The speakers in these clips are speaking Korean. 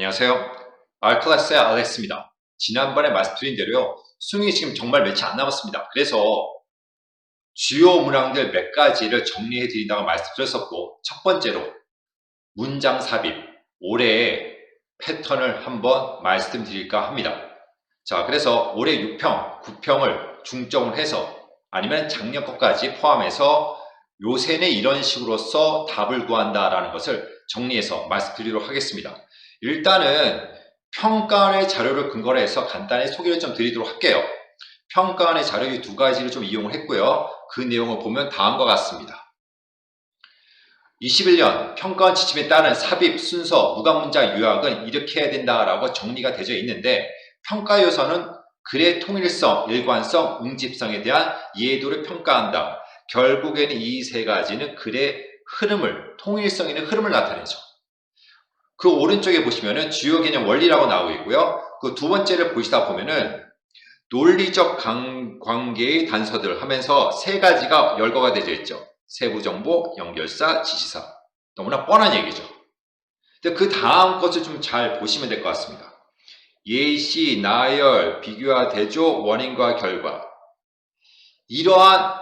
안녕하세요. R클래스의 알렉스입니다. 지난번에 말씀드린 대로요. 수능이 지금 정말 며칠 안 남았습니다. 그래서 주요 문항들 몇 가지를 정리해 드린다고 말씀드렸었고, 첫 번째로 문장 삽입, 올해의 패턴을 한번 말씀드릴까 합니다. 자, 그래서 올해 6평, 9평을 중점을 해서 아니면 작년 것까지 포함해서 요새는 이런 식으로서 답을 구한다라는 것을 정리해서 말씀드리도록 하겠습니다. 일단은 평가원의 자료를 근거로 해서 간단히 소개를 좀 드리도록 할게요. 평가원의 자료 이 두 가지를 좀 이용을 했고요. 그 내용을 보면 다음과 같습니다. 21년 평가원 지침에 따른 삽입, 순서, 무관문장 요약은 이렇게 해야 된다라고 정리가 되어 있는데 평가 요소는 글의 통일성, 일관성, 응집성에 대한 이해도를 평가한다. 결국에는 이 세 가지는 글의 흐름을, 통일성 있는 흐름을 나타내죠. 그 오른쪽에 보시면은 주요 개념 원리라고 나오고 있고요. 그 두 번째를 보시다 보면은 논리적 관계의 단서들 하면서 세 가지가 열거가 되어 있죠. 세부정보, 연결사, 지시사. 너무나 뻔한 얘기죠. 근데 그 다음 것을 좀 잘 보시면 될 것 같습니다. 예시, 나열, 비교와 대조, 원인과 결과. 이러한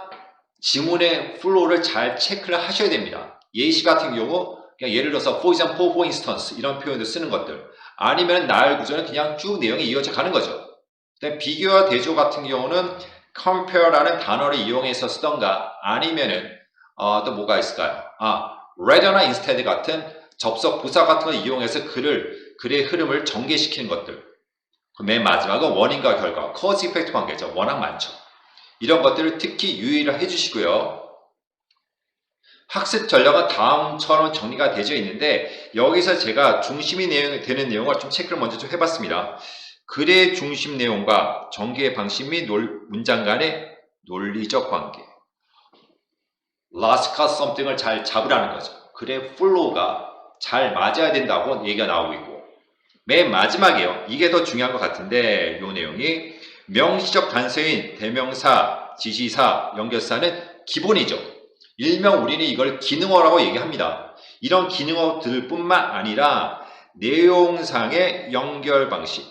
지문의 플로우를 잘 체크를 하셔야 됩니다. 예시 같은 경우 그냥 예를 들어서 for example, for instance 이런 표현을 쓰는 것들 아니면 나열 구조는 그냥 쭉 내용이 이어져 가는 거죠. 비교와 대조 같은 경우는 compare라는 단어를 이용해서 쓰던가 아니면은 또 뭐가 있을까요? rather나 instead 같은 접속 부사 같은 걸 이용해서 글의 흐름을 전개시키는 것들. 맨 마지막은 원인과 결과, cause effect 관계죠. 워낙 많죠. 이런 것들을 특히 유의를 해주시고요. 학습 전략은 다음처럼 정리가 되어 있는데 여기서 제가 중심이 되는 내용을 좀 체크를 먼저 좀 해봤습니다. 글의 중심 내용과 전개 방식 및 문장 간의 논리적 관계. last cut something을 잘 잡으라는 거죠. 글의 플로우가 잘 맞아야 된다고 얘기가 나오고 있고 맨 마지막이에요. 이게 더 중요한 것 같은데 이 내용이 명시적 단서인 대명사, 지시사, 연결사는 기본이죠. 일명 우리는 이걸 기능어라고 얘기합니다. 이런 기능어들 뿐만 아니라 내용상의 연결 방식,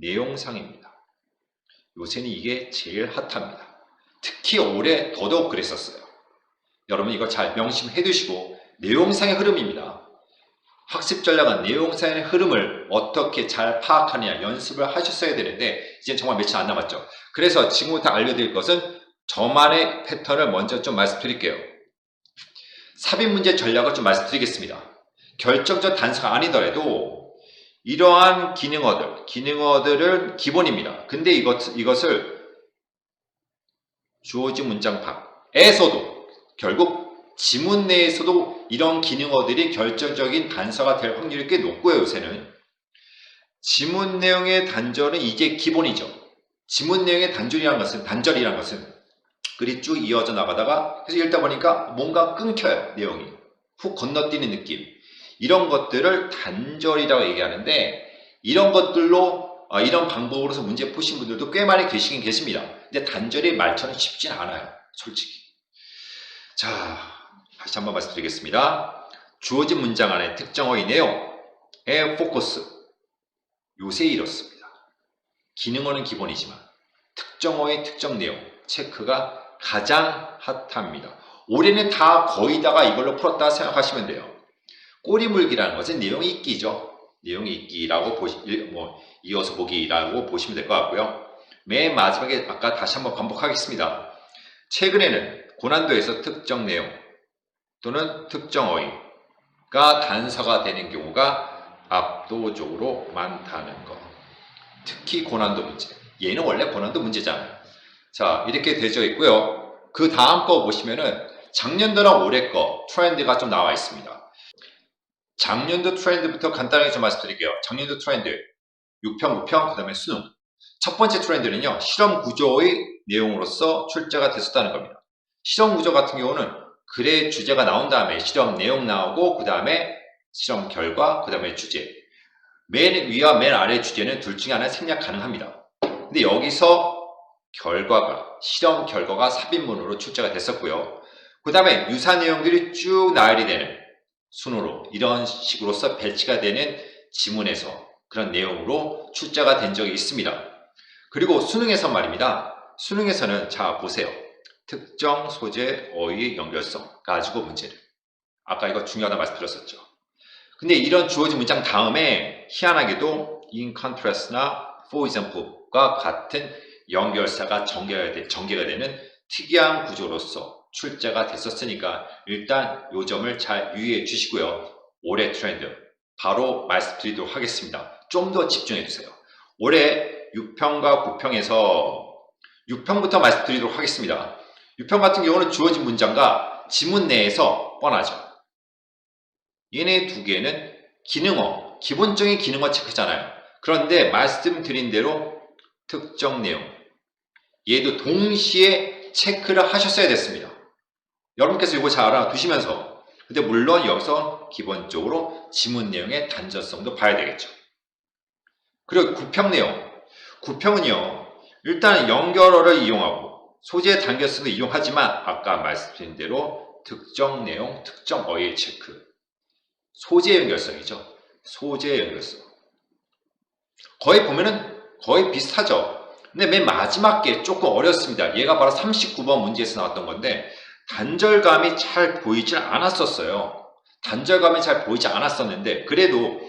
내용상입니다. 요새는 이게 제일 핫합니다. 특히 올해 더더욱 그랬었어요. 여러분 이거 잘 명심해 두시고 내용상의 흐름입니다. 학습 전략은 내용상의 흐름을 어떻게 잘 파악하느냐 연습을 하셨어야 되는데 이제 정말 며칠 안 남았죠. 그래서 지금부터 알려드릴 것은 저만의 패턴을 먼저 좀 말씀드릴게요. 삽입 문제 전략을 좀 말씀드리겠습니다. 결정적 단서가 아니더라도 이러한 기능어들은 기본입니다. 근데 이것을 주어진 문장 밖에서도 결국 지문 내에서도 이런 기능어들이 결정적인 단서가 될 확률이 꽤 높고요. 요새는 지문 내용의 단절은 이게 기본이죠. 지문 내용의 단절이라는 것은 글이 쭉 이어져 나가다가 그래서 읽다 보니까 뭔가 끊겨요. 내용이 훅 건너뛰는 느낌. 이런 것들을 단절이라고 얘기하는데 이런 것들로 이런 방법으로서 문제 푸신 분들도 꽤 많이 계시긴 계십니다. 근데 단절이 말처럼 쉽진 않아요. 솔직히. 자, 다시 한번 말씀드리겠습니다. 주어진 문장 안에 특정어의 내용의 포커스. 요새 이렇습니다. 기능어는 기본이지만 특정어의 특정 내용 체크가 가장 핫합니다. 올해는 다 거의 다가 이걸로 풀었다 생각하시면 돼요. 꼬리물기라는 것은 내용이 있기죠. 내용이 있기라고 이어서 보기라고 보시면 될 것 같고요. 맨 마지막에 아까 다시 한번 반복하겠습니다. 최근에는 고난도에서 특정 내용 또는 특정 어휘가 단서가 되는 경우가 압도적으로 많다는 것. 특히 고난도 문제. 얘는 원래 고난도 문제잖아요. 자, 이렇게 되어 있고요. 그 다음 거 보시면은 작년도랑 올해 거 트렌드가 좀 나와 있습니다. 작년도 트렌드부터 간단하게 좀 말씀드릴게요. 작년도 트렌드 6평, 9평, 그 다음에 수능. 첫 번째 트렌드는요. 실험 구조의 내용으로서 출제가 됐었다는 겁니다. 실험 구조 같은 경우는 글의 주제가 나온 다음에 실험 내용 나오고 그 다음에 실험 결과, 그 다음에 주제. 맨 위와 맨 아래 주제는 둘 중에 하나 생략 가능합니다. 근데 여기서 실험 결과가 삽입문으로 출제가 됐었고요. 그 다음에 유사 내용들이 쭉 나열이 되는 순으로 이런 식으로서 배치가 되는 지문에서 그런 내용으로 출제가 된 적이 있습니다. 그리고 수능에서 말입니다. 수능에서는 자 보세요. 특정 소재 어휘의 연결성 가지고 문제를. 아까 이거 중요하다 말씀드렸었죠. 근데 이런 주어진 문장 다음에 희한하게도 in contrast나 for example과 같은 연결사가 전개가 되는 특이한 구조로서 출제가 됐었으니까 일단 이 점을 잘 유의해 주시고요. 올해 트렌드 바로 말씀드리도록 하겠습니다. 좀 더 집중해 주세요. 올해 6편과 9편에서 6편부터 말씀드리도록 하겠습니다. 6편 같은 경우는 주어진 문장과 지문 내에서 뻔하죠. 얘네 두 개는 기능어, 기본적인 기능어 체크잖아요. 그런데 말씀드린 대로 특정 내용, 얘도 동시에 체크를 하셨어야 됐습니다. 여러분께서 이거 잘 알아두시면서, 근데 물론 여기서 기본적으로 지문 내용의 단전성도 봐야 되겠죠. 그리고 구평 내용, 구평은요, 일단 연결어를 이용하고 소재 단결성도 이용하지만 아까 말씀드린 대로 특정 내용, 특정 어휘의 체크, 소재 연결성이죠. 소재 연결성. 거의 보면은 거의 비슷하죠. 근데 맨 마지막 게 조금 어렵습니다. 얘가 바로 39번 문제에서 나왔던 건데 단절감이 잘 보이질 않았었어요. 단절감이 잘 보이지 않았었는데 그래도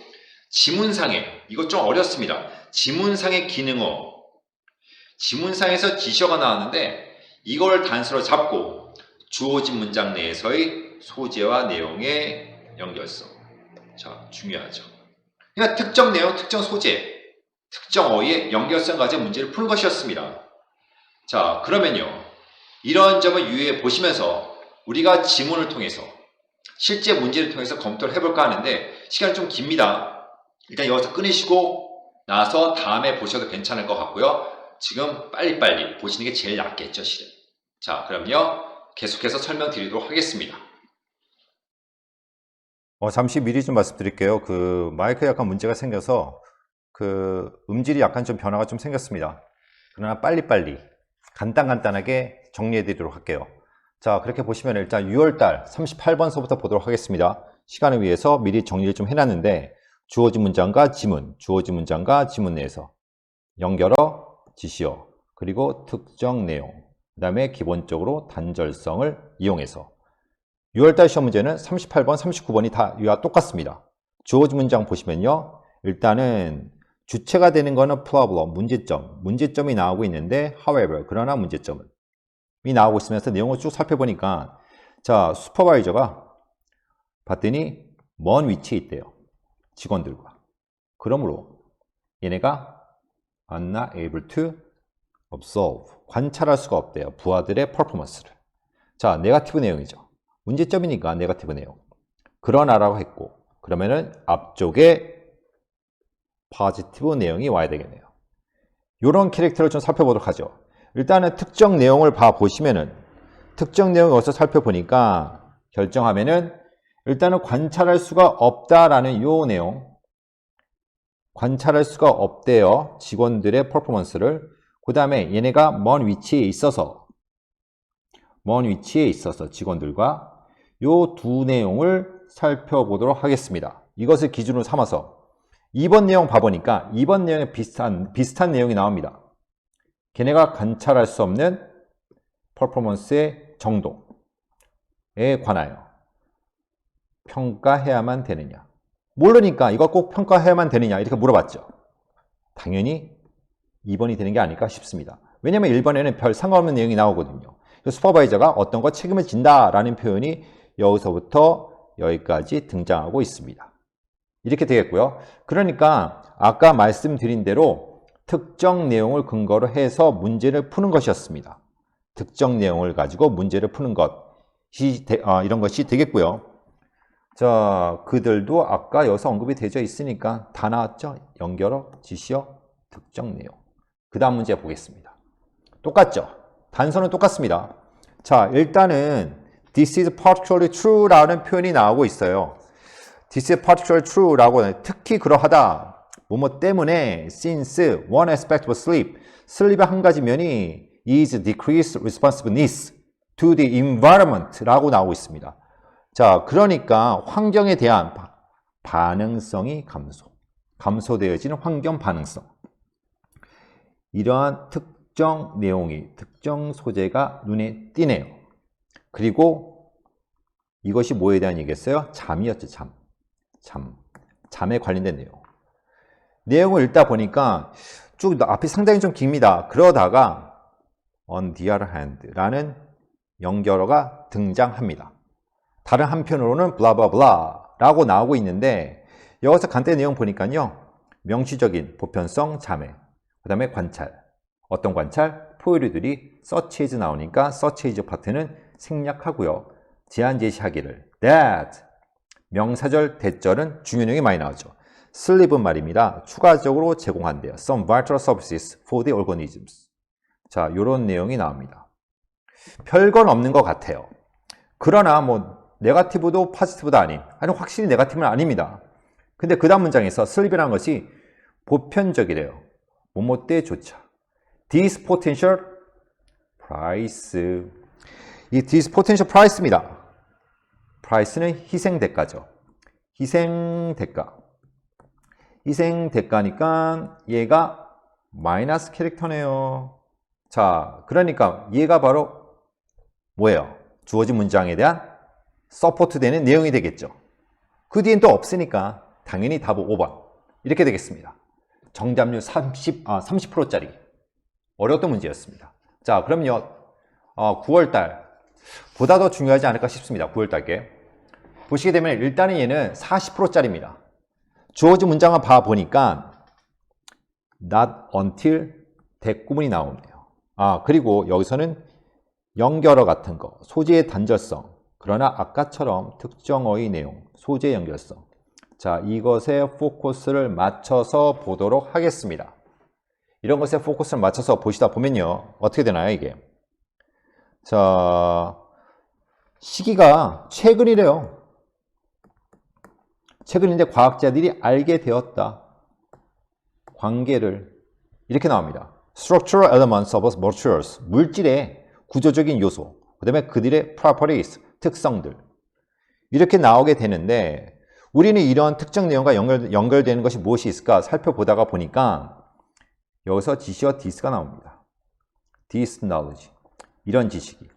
지문상에 이거 좀 어렵습니다. 지문상의 기능어, 지문상에서 지셔가 나왔는데 이걸 단서로 잡고 주어진 문장 내에서의 소재와 내용의 연결성. 자, 중요하죠. 그러니까 특정 내용, 특정 소재, 특정 어휘의 연결성 가진 문제를 푸는 것이었습니다. 자, 그러면요. 이런 점을 유의해 보시면서 우리가 지문을 통해서 실제 문제를 통해서 검토를 해볼까 하는데 시간이 좀 깁니다. 일단 여기서 끊으시고 나서 다음에 보셔도 괜찮을 것 같고요. 지금 빨리빨리 보시는 게 제일 낫겠죠, 실은. 자, 그럼요. 계속해서 설명드리도록 하겠습니다. 잠시 미리 좀 말씀드릴게요. 그 마이크에 약간 문제가 생겨서 그 음질이 약간 좀 변화가 좀 생겼습니다. 그러나 빨리빨리 간단하게 정리해 드리도록 할게요. 자, 그렇게 보시면 일단 6월달 38번서부터 보도록 하겠습니다. 시간을 위해서 미리 정리를 좀 해놨는데 주어진 문장과 지문, 주어진 문장과 지문 내에서 연결어, 지시어, 그리고 특정 내용, 그 다음에 기본적으로 단절성을 이용해서 6월달 시험 문제는 38번, 39번이 다 이와 똑같습니다. 주어진 문장 보시면요. 일단은 주체가 되는 거는 problem, 문제점이 나오고 있는데 however, 그러나 문제점은 이 나오고 있으면서 내용을 쭉 살펴보니까 자, 슈퍼바이저가 봤더니 먼 위치에 있대요. 직원들과. 그러므로 얘네가 are not able to observe, 관찰할 수가 없대요. 부하들의 퍼포먼스를. 자, 네거티브 내용이죠. 문제점이니까 네거티브 내용. 그러나라고 했고 그러면은 앞쪽에 포지티브 내용이 와야 되겠네요. 이런 캐릭터를 좀 살펴보도록 하죠. 일단은 특정 내용을 보시면은 특정 내용을 어디서 살펴보니까 결정하면은 일단은 관찰할 수가 없다라는 요 내용, 관찰할 수가 없대요. 직원들의 퍼포먼스를. 그 다음에 얘네가 먼 위치에 있어서 직원들과 요 두 내용을 살펴보도록 하겠습니다. 이것을 기준으로 삼아서 2번 내용 봐보니까 2번 내용에 비슷한 내용이 나옵니다. 걔네가 관찰할 수 없는 퍼포먼스의 정도에 관하여 평가해야만 되느냐. 모르니까 이거 꼭 평가해야만 되느냐 이렇게 물어봤죠. 당연히 2번이 되는 게 아닐까 싶습니다. 왜냐하면 1번에는 별 상관없는 내용이 나오거든요. 슈퍼바이저가 어떤 거 책임을 진다라는 표현이 여기서부터 여기까지 등장하고 있습니다. 이렇게 되겠고요. 그러니까 아까 말씀드린 대로 특정 내용을 근거로 해서 문제를 푸는 것이었습니다. 특정 내용을 가지고 문제를 푸는 것이 이런 것이 되겠고요. 자, 그들도 아까 여기서 언급이 되어 있으니까 다 나왔죠? 연결어, 지시어, 특정 내용. 그 다음 문제 보겠습니다. 똑같죠? 단서는 똑같습니다. 자, 일단은 This is particularly true 라는 표현이 나오고 있어요. This is particularly true 라고 특히 그러하다. 뭐뭐 때문에 since one aspect of sleep, 슬립의 한 가지 면이 is decreased responsiveness to the environment 라고 나오고 있습니다. 자, 그러니까 환경에 대한 반응성이 감소. 감소되어지는 환경 반응성. 이러한 특정 내용이, 특정 소재가 눈에 띄네요. 그리고 이것이 뭐에 대한 얘기겠어요? 잠이었죠, 잠에 관련된 내용. 내용을 읽다 보니까 쭉 앞이 상당히 좀 깁니다. 그러다가 on the other hand 라는 연결어가 등장합니다. 다른 한편으로는 블라블라 라고 나오고 있는데 여기서 간단히 내용 보니까요. 명시적인 보편성 자매, 그 다음에 관찰. 어떤 관찰? 포유류들이 search as 나오니까 search as 파트는 생략하고요. 제한 제시하기를 that 명사절 대절은 중요형이 많이 나오죠. 슬립은 말입니다. 추가적으로 제공한대요. Some vital services for the organisms. 자, 이런 내용이 나옵니다. 별건 없는 것 같아요. 그러나 뭐 네거티브도 포지티브도 아닌, 아니 확실히 네거티브는 아닙니다. 근데 그 다음 문장에서 슬립이라는 것이 보편적이래요. 뭐뭐 때조차. This potential price. 이 this potential price입니다. price는 희생 대가죠. 희생 대가. 희생 대가니까 얘가 마이너스 캐릭터네요. 자, 그러니까 얘가 바로 뭐예요? 주어진 문장에 대한 서포트 되는 내용이 되겠죠. 그 뒤엔 또 없으니까 당연히 답은 5번. 이렇게 되겠습니다. 정답률 30%짜리 어려웠던 문제였습니다. 자, 그럼요. 9월달 보다 더 중요하지 않을까 싶습니다. 9월달께 보시게 되면 일단은 얘는 40%짜리입니다. 주어진 문장을 봐보니까 not until 대구문이 나오네요. 그리고 여기서는 연결어 같은 거, 소재의 단절성, 그러나 아까처럼 특정어의 내용, 소재의 연결성. 자, 이것에 포커스를 맞춰서 보도록 하겠습니다. 이런 것에 포커스를 맞춰서 보시다 보면요. 어떻게 되나요, 이게? 자, 시기가 최근이래요. 최근인데 과학자들이 알게 되었다. 관계를 이렇게 나옵니다. Structural elements of materials. 물질의 구조적인 요소. 그 다음에 그들의 properties. 특성들. 이렇게 나오게 되는데 우리는 이런 특정 내용과 연결되는 것이 무엇이 있을까 살펴보다가 보니까 여기서 지시와 this가 나옵니다. This knowledge. 이런 지식이.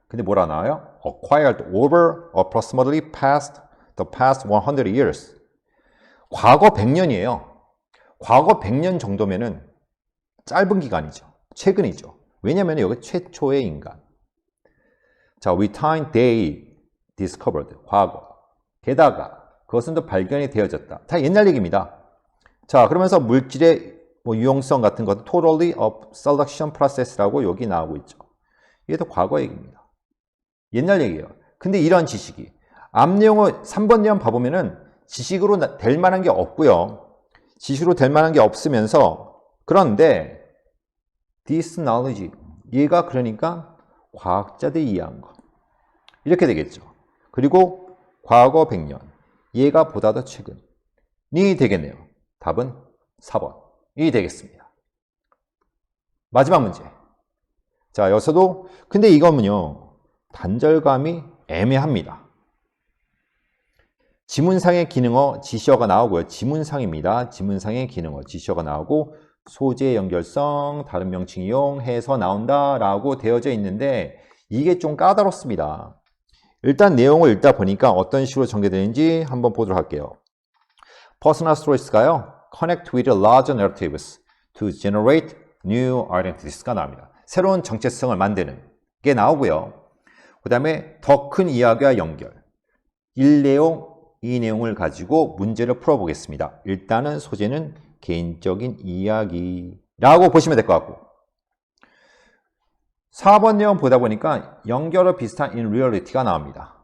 근데 뭐라 나와요? Acquired over approximately the past 100 years. 과거 100년이에요. 과거 100년 정도면은 짧은 기간이죠. 최근이죠. 왜냐하면 여기 최초의 인간. 자, with time they discovered. 과거. 게다가 그것은 또 발견이 되어졌다. 다 옛날 얘기입니다. 자, 그러면서 물질의 유용성 같은 것은 totally of selection process라고 여기 나오고 있죠. 이게 또 과거 얘기입니다. 옛날 얘기예요. 근데 이런 지식이 앞 내용을 3번 내용 봐보면은 지식으로 될 만한 게 없고요. 지식으로 될 만한 게 없으면서 그런데 this knowledge 얘가 그러니까 과학자들이 이해한 거 이렇게 되겠죠. 그리고 과거 100년 얘가 보다 더 최근이 되겠네요. 답은 4번이 되겠습니다. 마지막 문제. 자, 여기서도 근데 이거는요 단절감이 애매합니다. 지문상의 기능어 지시어가 나오고요. 지문상입니다. 지문상의 기능어 지시어가 나오고 소재 연결성 다른 명칭 이용해서 나온다라고 되어져 있는데 이게 좀 까다롭습니다. 일단 내용을 읽다 보니까 어떤 식으로 전개되는지 한번 보도록 할게요. Personal stories가요. Connect with larger narratives to generate new identities가 나옵니다. 새로운 정체성을 만드는 게 나오고요. 그 다음에 더 큰 이야기와 연결. 이 내용을 가지고 문제를 풀어보겠습니다. 일단은 소재는 개인적인 이야기라고 보시면 될 것 같고 4번 내용 보다 보니까 연결어 비슷한 in reality가 나옵니다.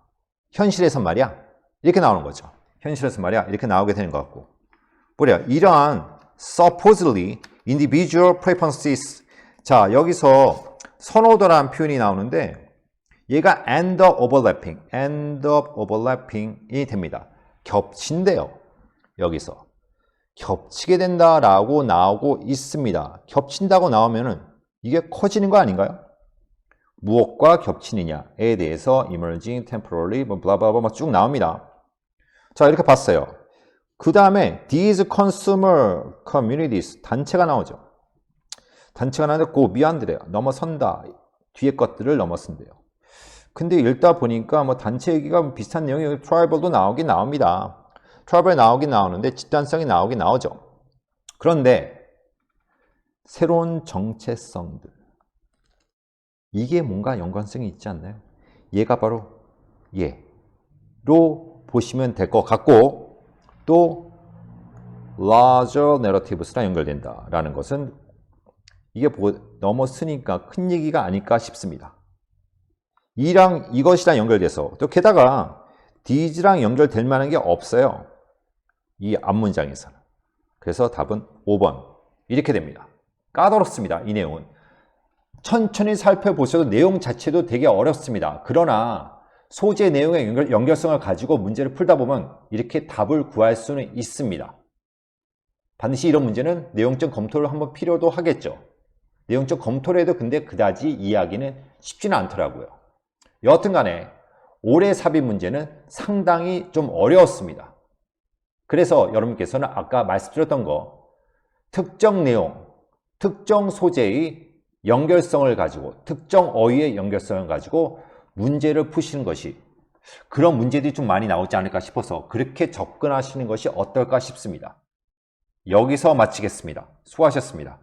현실에서 말이야 이렇게 나오는 거죠. 현실에서 말이야 이렇게 나오게 되는 것 같고 뭐냐 이러한 supposedly individual preferences 자 여기서 선호도라는 표현이 나오는데 얘가 end up overlapping이 됩니다. 겹친대요. 여기서 겹치게 된다라고 나오고 있습니다. 겹친다고 나오면은 이게 커지는 거 아닌가요? 무엇과 겹치느냐에 대해서 emerging, temporary, 블라블라블라 쭉 나옵니다. 자 이렇게 봤어요. 그 다음에 these consumer communities 단체가 나오죠. 단체가 나오는데 go beyond래요. 넘어선다. 뒤에 것들을 넘어선대요. 근데 읽다 보니까 뭐 단체 얘기가 비슷한 내용이 트라이벌도 나오긴 나옵니다. 트라이벌 나오긴 나오는데 집단성이 나오긴 나오죠. 그런데 새로운 정체성들 이게 뭔가 연관성이 있지 않나요? 얘가 바로 얘로 보시면 될 것 같고 또 larger narratives랑 연결된다라는 것은 이게 넘어서니까 큰 얘기가 아닐까 싶습니다. 이것이랑 연결돼서 또 게다가 these랑 연결될 만한 게 없어요. 이 앞문장에서는. 그래서 답은 5번 이렇게 됩니다. 까다롭습니다. 이 내용은. 천천히 살펴보셔도 내용 자체도 되게 어렵습니다. 그러나 소재 내용의 연결성을 가지고 문제를 풀다 보면 이렇게 답을 구할 수는 있습니다. 반드시 이런 문제는 내용적 검토를 한번 필요도 하겠죠. 내용적 검토를 해도 근데 그다지 이해하기는 쉽지는 않더라고요. 여하튼 간에 올해 삽입 문제는 상당히 좀 어려웠습니다. 그래서 여러분께서는 아까 말씀드렸던 거 특정 내용, 특정 소재의 연결성을 가지고 특정 어휘의 연결성을 가지고 문제를 푸시는 것이 그런 문제들이 좀 많이 나오지 않을까 싶어서 그렇게 접근하시는 것이 어떨까 싶습니다. 여기서 마치겠습니다. 수고하셨습니다.